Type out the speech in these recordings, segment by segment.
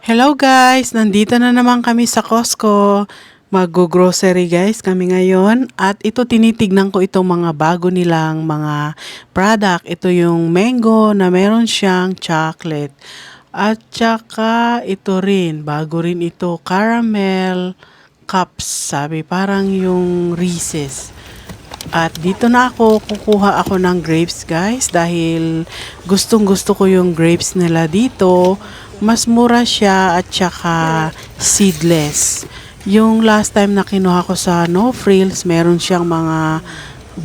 Hello guys! Nandito na naman kami sa Costco. Mag-grocery guys kami ngayon. At ito tinitignan ko itong mga bago nilang mga product. Ito yung mango na meron siyang chocolate. At saka ito rin, bago rin ito, caramel cups. Sabi parang yung Reese's. At dito na ako, kukuha ako ng grapes guys dahil gustong gusto ko yung grapes nila dito. Mas mura siya at saka seedless. Yung last time na kinuha ko sa No Frills, meron siyang mga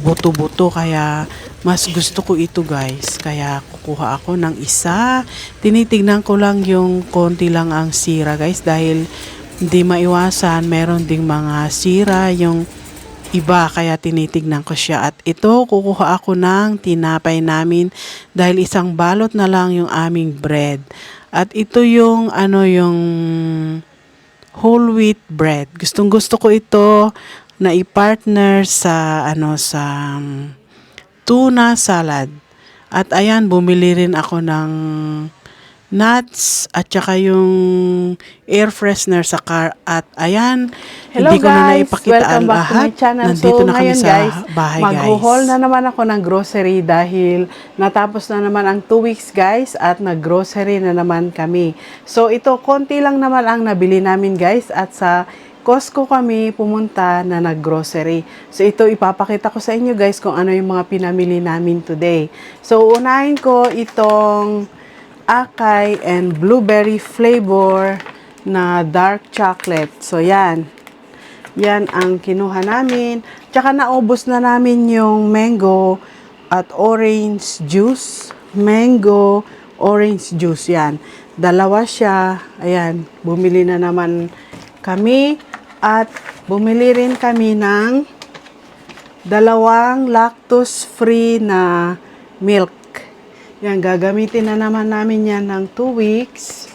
buto-buto kaya mas gusto ko ito guys. Kaya kukuha ako ng isa. Tinitignan ko lang yung konti lang ang sira guys dahil hindi maiwasan meron ding mga sira yung iba kaya tinitignan ko siya. At ito kukuha ako ng tinapay namin dahil isang balot na lang yung aming bread. At ito yung yung whole wheat bread. Gustong gusto ko ito na i-partner sa sa tuna salad. At ayan, bumili rin ako ng nuts at saka yung air freshener sa car. At ayan, Hello hindi ko na guys! naipakita Welcome ang back to my lahat. channel. Nandito So na kami ngayon sa guys, bahay guys. mag-haul na naman ako ng grocery dahil natapos na naman ang 2 weeks guys at nag-grocery na naman kami. So ito, konti lang naman ang nabili namin guys at sa Costco kami pumunta na nag-grocery. So ito, ipapakita ko sa inyo guys kung ano yung mga pinamili namin today. So unahin ko itong acai and blueberry flavor na dark chocolate. So yan. Yan ang kinuha namin. Tsaka naubos na namin yung mango at orange juice. Mango, orange juice. Yan. Dalawa siya. Ayan. Bumili na naman kami. At bumili rin kami ng dalawang lactose-free na milk. Yan. Gagamitin na naman namin yan ng 2 weeks.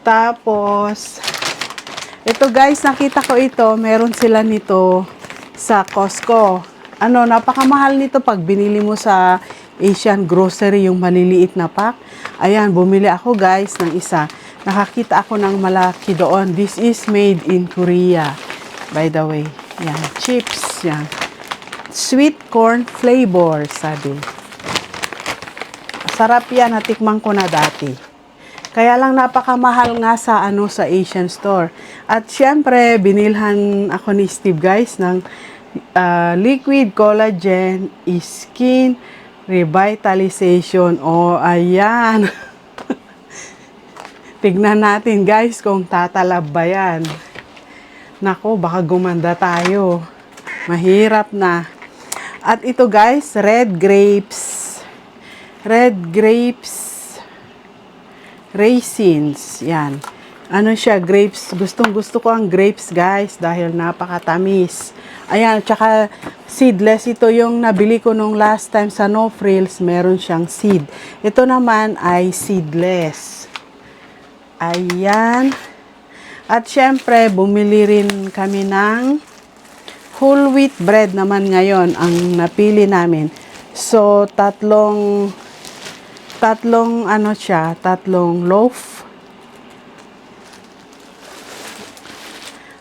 Tapos, ito guys, nakita ko ito, meron sila nito sa Costco. Napakamahal nito pag binili mo sa Asian Grocery, yung maliliit na pack. Ayan, bumili ako guys ng isa. Nakakita ako ng malaki doon. This is made in Korea, by the way. Yan, chips, yan. Sweet corn flavor, sabi. Sarap yan, natikman ko na dati. Kaya lang napakamahal nga sa sa Asian store. At syempre, binilhan ako ni Steve guys ng liquid collagen skin revitalization. Oh, ayan. Tignan natin guys kung tatalab ba yan. Nako, baka gumanda tayo. Mahirap na. At ito guys, red grapes. Red grapes raisins. Yan. Siya, grapes. Gustong gusto ko ang grapes, guys, dahil napakatamis. Ayan, tsaka seedless. Ito yung nabili ko nung last time sa No Frills. Meron siyang seed. Ito naman ay seedless. Ayan. At syempre, bumili rin kami ng whole wheat bread naman ngayon ang napili namin. So, tatlong loaf.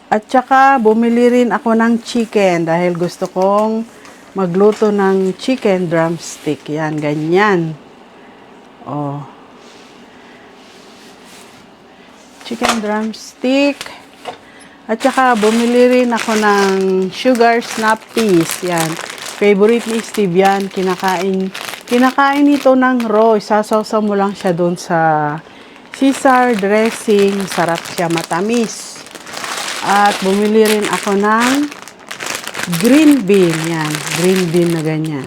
At saka bumili rin ako ng chicken dahil gusto kong magluto ng chicken drumstick. Yan, ganyan. Oh. Chicken drumstick. At saka bumili rin ako ng sugar snap peas. Yan. Favorite ni Steve yan. Kinakain ito ng raw. Isasawsaw mo lang siya doon sa Caesar dressing. Sarap siya, matamis. At bumili rin ako ng green bean. Yan, green bean na ganyan.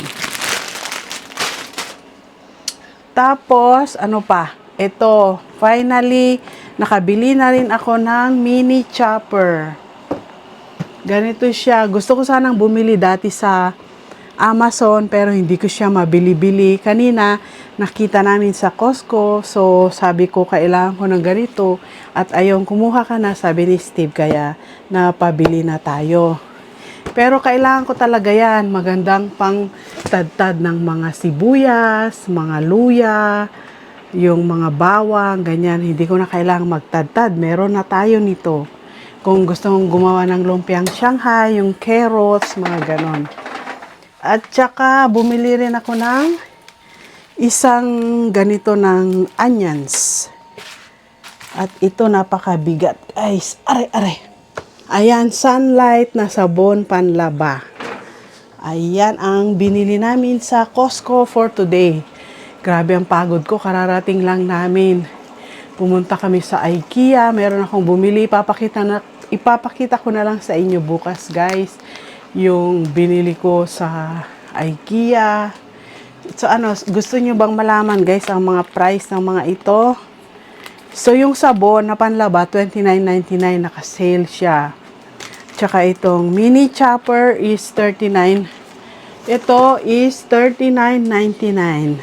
Tapos, ano pa? Ito, finally, nakabili na rin ako ng mini chopper. Ganito siya. Gusto ko sanang bumili dati sa Amazon pero hindi ko siya mabili-bili. Kanina nakita namin sa Costco, so sabi ko kailangan ko ng ganito at ayun, kumuha ka na, sabi ni Steve, kaya napabili na tayo. Pero kailangan ko talaga yan, magandang pang tad-tad ng mga sibuyas, mga luya, yung mga bawang, ganyan. Hindi ko na kailangang magtadtad. Meron na tayo nito. Kung gusto mong gumawa ng lumpiang Shanghai, yung carrots, mga ganon. At saka, bumili rin ako ng isang ganito ng onions. At ito, napakabigat. Guys, are. Ayan, Sunlight na sabon panlaba. Ayan ang binili namin sa Costco for today. Grabe ang pagod ko, kararating lang namin. Pumunta kami sa IKEA, meron akong bumili, ipapakita ko na lang sa inyo bukas guys, yung binili ko sa IKEA. So gusto nyo bang malaman guys ang mga price ng mga ito? So yung sabon na panlaba, $29.99, naka-sale siya. Tsaka itong mini chopper is $39. Ito is $39.99.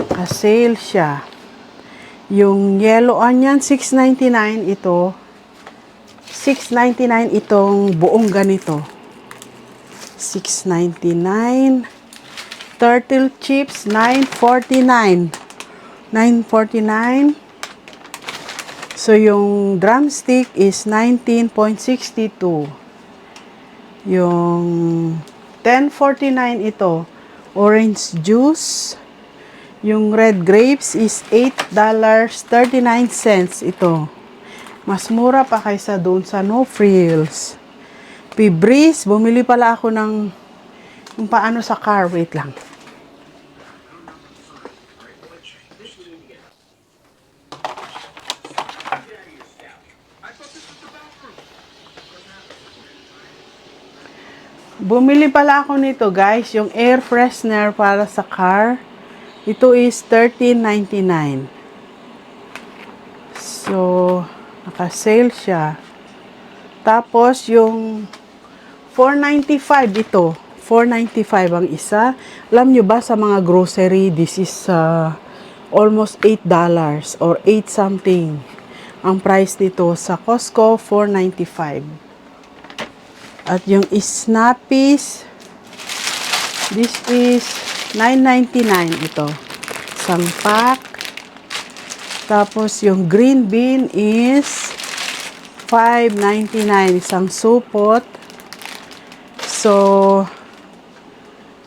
Naka-sale siya. Yung yellow onion, $6.99 ito. $6.99 itong buong ganito. $6.99. Turtle chips, $9.49. $9.49. So, yung drumstick is $19.62. Yung $10.49 ito. Orange juice. Yung red grapes is $8.39 ito. Mas mura pa kaysa doon sa No Frills. Febreze, bumili pala ako ng yung paano sa car. Wait lang. Bumili pala ako nito guys, yung air freshener para sa car. Ito is $13.99. So, naka-sale siya. Tapos, yung $4.95 ito. $4.95 ang isa. Alam nyo ba sa mga grocery, this is almost $8 or 8 something. Ang price nito sa Costco, $4.95. At yung Snappies, this is $9.99 ito. Isang pack. Tapos yung green bean is $5.99. Isang supot. So,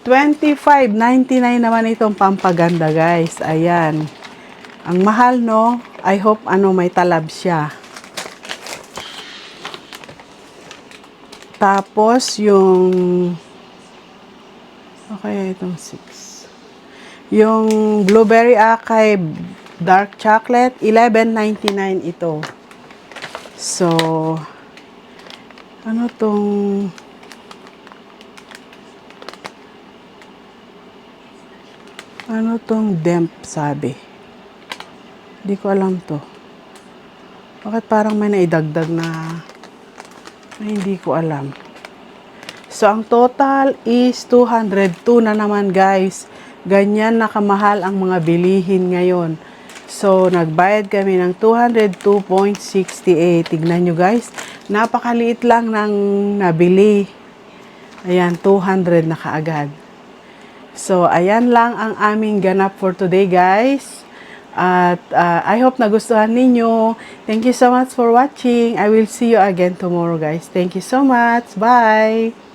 $25.99 naman itong pampaganda guys. Ayan. Ang mahal no? I hope may talab siya. Tapos yung okay, itong 6. Yung Blueberry Acai Dark Chocolate, $11.99 ito. So, ano tong Demp sabi? Hindi ko alam to. Bakit parang may naidagdag na hindi ko alam. So, ang total is $202 na naman guys. Ganyan nakamahal ang mga bilihin ngayon. So, nagbayad kami ng $202.68. Tignan nyo guys. Napakaliit lang ng nabili. Ayan, 200 na kaagad. So, ayan lang ang aming ganap for today guys. At I hope nagustuhan ninyo. Thank you so much for watching. I will see you again tomorrow guys. Thank you so much. Bye!